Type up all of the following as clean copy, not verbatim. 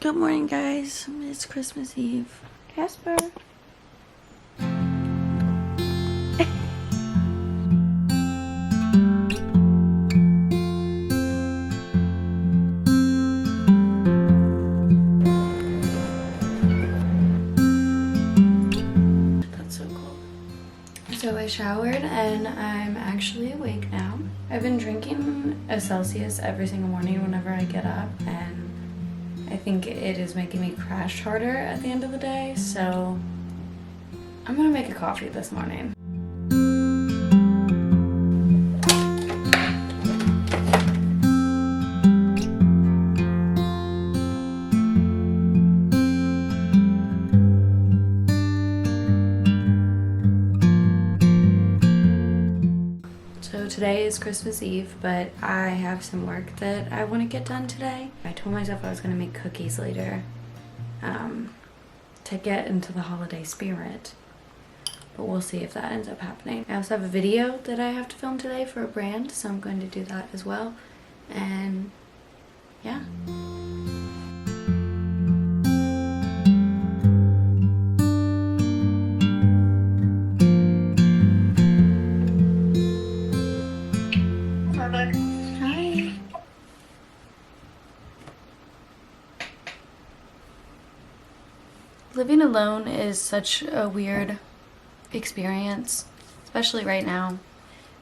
Good morning, guys. It's Christmas Eve. Casper. That's so cool. So I showered and I'm actually awake now. I've been drinking a Celsius every single morning whenever I get up, and I think it is making me crash harder at the end of the day, so I'm gonna make a coffee this morning. So today is Christmas Eve, but I have some work that I want to get done today. I told myself I was going to make cookies later to get into the holiday spirit, but we'll see if that ends up happening. I also have a video that I have to film today for a brand, so I'm going to do that as well, and yeah. Hi. Living alone is such a weird experience, especially right now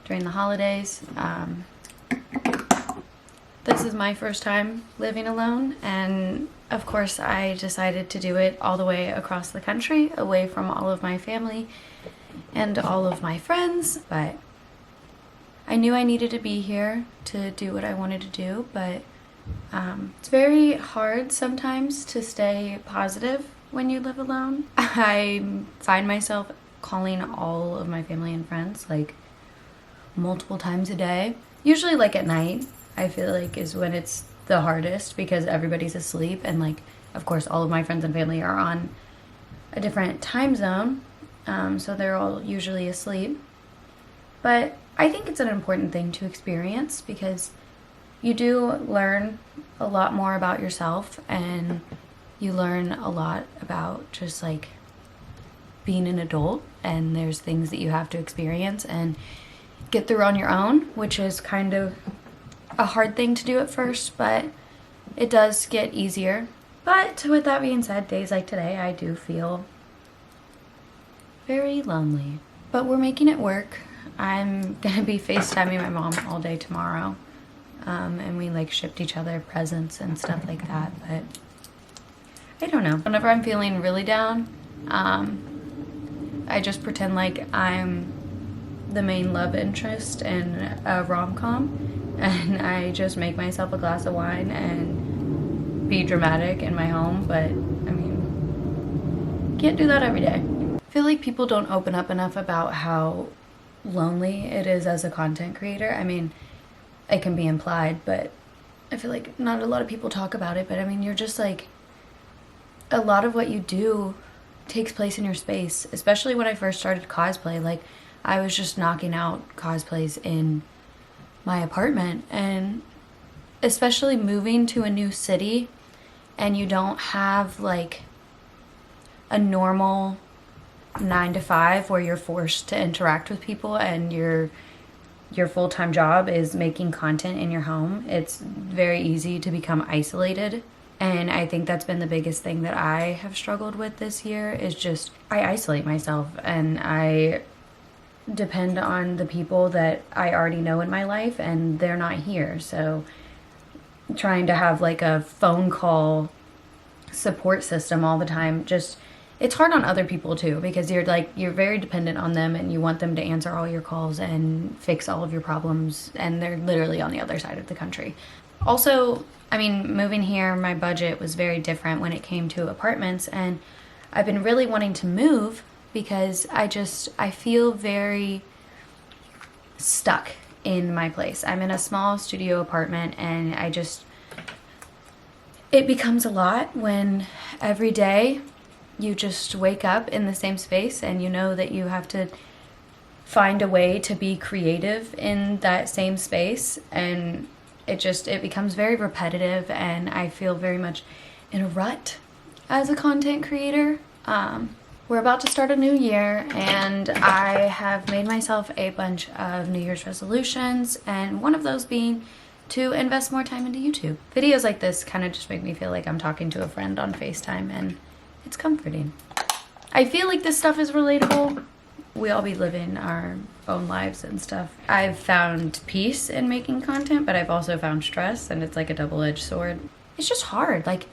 during the holidays. This is my first time living alone, and of course I decided to do it all the way across the country, away from all of my family and all of my friends, but I knew I needed to be here to do what I wanted to do, but it's very hard sometimes to stay positive when you live alone. I find myself calling all of my family and friends like multiple times a day. Usually like at night, I feel like is when it's the hardest because everybody's asleep, and like of course all of my friends and family are on a different time zone, so they're all usually asleep. But I think it's an important thing to experience because you do learn a lot more about yourself, and you learn a lot about just like being an adult, and there's things that you have to experience and get through on your own, which is kind of a hard thing to do at first, but it does get easier. But with that being said, days like today I do feel very lonely, but we're making it work. I'm gonna be FaceTiming my mom all day tomorrow, and we like shipped each other presents and stuff like that, but I don't know. Whenever I'm feeling really down, I just pretend like I'm the main love interest in a rom-com, and I just make myself a glass of wine and be dramatic in my home, but I mean, can't do that every day. I feel like people don't open up enough about how lonely it is as a content creator. I mean, it can be implied, but I feel like not a lot of people talk about it, but I mean, you're just like, a lot of what you do takes place in your space, especially when I first started cosplay. Like, I was just knocking out cosplays in my apartment, and especially moving to a new city and you don't have like a normal 9 to 5 where you're forced to interact with people and your full-time job is making content in your home, it's very easy to become isolated. And I think that's been the biggest thing that I have struggled with this year, is just I isolate myself and I depend on the people that I already know in my life, and they're not here. So trying to have like a phone call support system all the time, just it's hard on other people too, because you're very dependent on them and you want them to answer all your calls and fix all of your problems, and they're literally on the other side of the country. Also, I mean, moving here, my budget was very different when it came to apartments, and I've been really wanting to move because I feel very stuck in my place. I'm in a small studio apartment, and it becomes a lot when every day you just wake up in the same space and you know that you have to find a way to be creative in that same space, and it becomes very repetitive, and I feel very much in a rut as a content creator. We're about to start a new year, and I have made myself a bunch of New Year's resolutions, and one of those being to invest more time into YouTube. Videos like this kind of just make me feel like I'm talking to a friend on FaceTime, and it's comforting. I feel like this stuff is relatable. We all be living our own lives and stuff. I've found peace in making content, but I've also found stress, and it's like a double-edged sword. It's just hard. Like,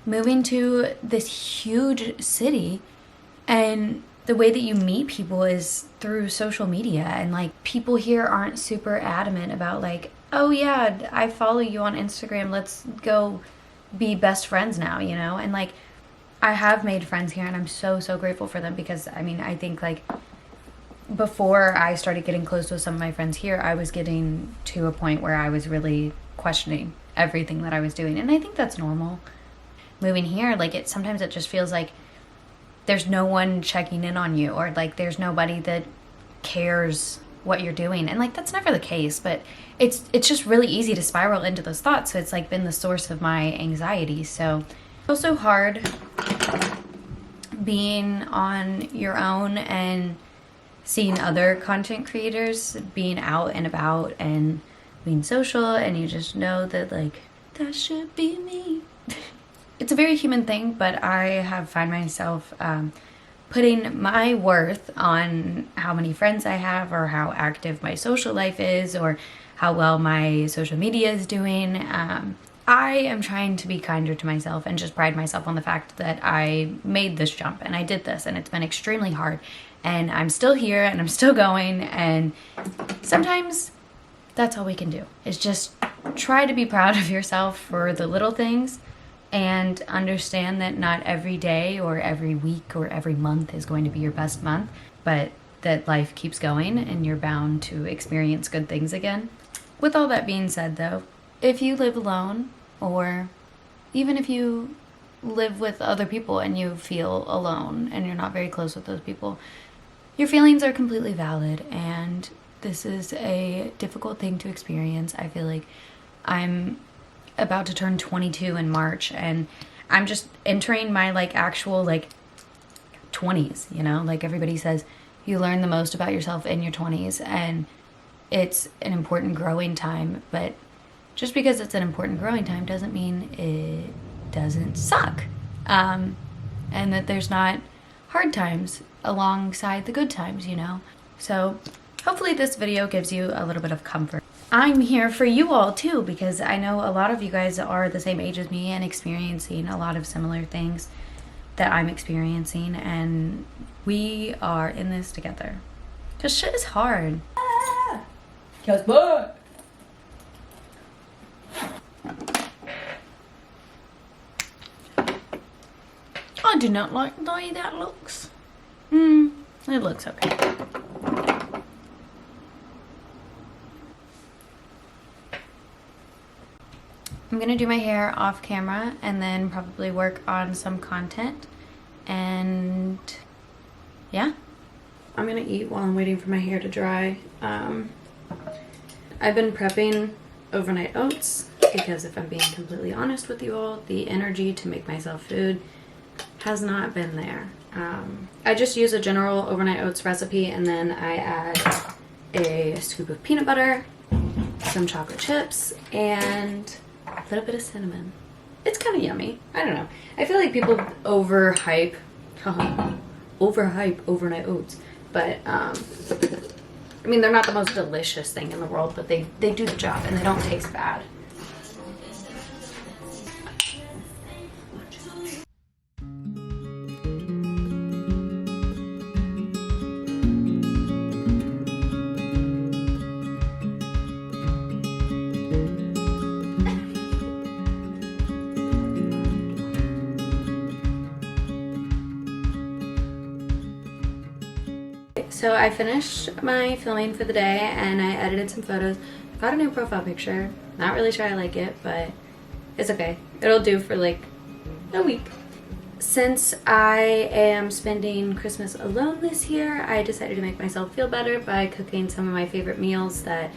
moving to this huge city, and the way that you meet people is through social media, and like people here aren't super adamant about like, oh yeah, I follow you on Instagram, let's go be best friends now, you know? And like, I have made friends here, and I'm so grateful for them, because I mean, I think like before I started getting close with some of my friends here, I was getting to a point where I was really questioning everything that I was doing, and I think that's normal. Moving here, like, sometimes it just feels like there's no one checking in on you, or like there's nobody that cares what you're doing, and like that's never the case, but it's just really easy to spiral into those thoughts. So it's like been the source of my anxiety. So it's also hard being on your own and seeing other content creators being out and about and being social, and you just know that like, that should be me. It's a very human thing, but I have find myself putting my worth on how many friends I have, or how active my social life is, or how well my social media is doing. I am trying to be kinder to myself and just pride myself on the fact that I made this jump and I did this, and it's been extremely hard, and I'm still here and I'm still going, and sometimes that's all we can do is just try to be proud of yourself for the little things, and understand that not every day or every week or every month is going to be your best month, but that life keeps going and you're bound to experience good things again. With all that being said though, if you live alone, or even if you live with other people and you feel alone and you're not very close with those people, your feelings are completely valid, and this is a difficult thing to experience. I feel like I'm about to turn 22 in March, and I'm just entering my like actual like 20s, you know? Like everybody says, you learn the most about yourself in your 20s, and it's an important growing time, but just because it's an important growing time doesn't mean it doesn't suck. And that there's not hard times alongside the good times, you know? So hopefully this video gives you a little bit of comfort. I'm here for you all too, because I know a lot of you guys are the same age as me and experiencing a lot of similar things that I'm experiencing, and we are in this together. Cause shit is hard. Cause what? I do not like the way that looks. It looks okay. I'm gonna do my hair off camera and then probably work on some content, and yeah. I'm gonna eat while I'm waiting for my hair to dry. I've been prepping overnight oats because, if I'm being completely honest with you all, the energy to make myself food has not been there. I just use a general overnight oats recipe, and then I add a scoop of peanut butter, some chocolate chips, and a little bit of cinnamon. It's kind of yummy. I don't know. I feel like people overhype overnight oats, but I mean, they're not the most delicious thing in the world, but they do the job, and they don't taste bad. So I finished my filming for the day, and I edited some photos. Got a new profile picture. Not really sure I like it, but it's okay. It'll do for like a week. Since I am spending Christmas alone this year, I decided to make myself feel better by cooking some of my favorite meals that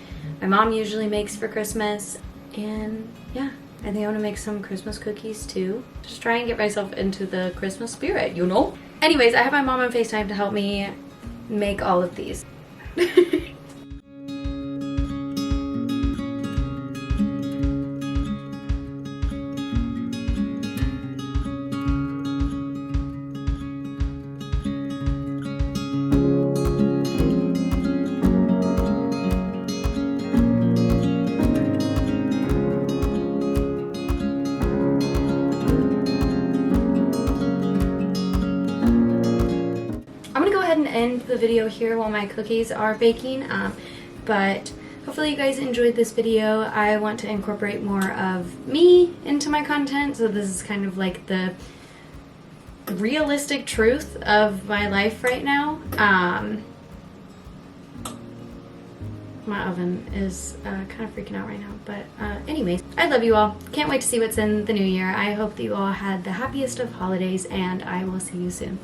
my mom usually makes for Christmas. And yeah, I think I'm gonna make some Christmas cookies too. Just try and get myself into the Christmas spirit, you know? Anyways, I have my mom on FaceTime to help me make all of these. And end the video here while my cookies are baking, but hopefully you guys enjoyed this video. I want to incorporate more of me into my content, so this is kind of like the realistic truth of my life right now. My oven is kind of freaking out right now, but anyways, I love you all. Can't wait to see what's in the new year. I hope that you all had the happiest of holidays, and I will see you soon.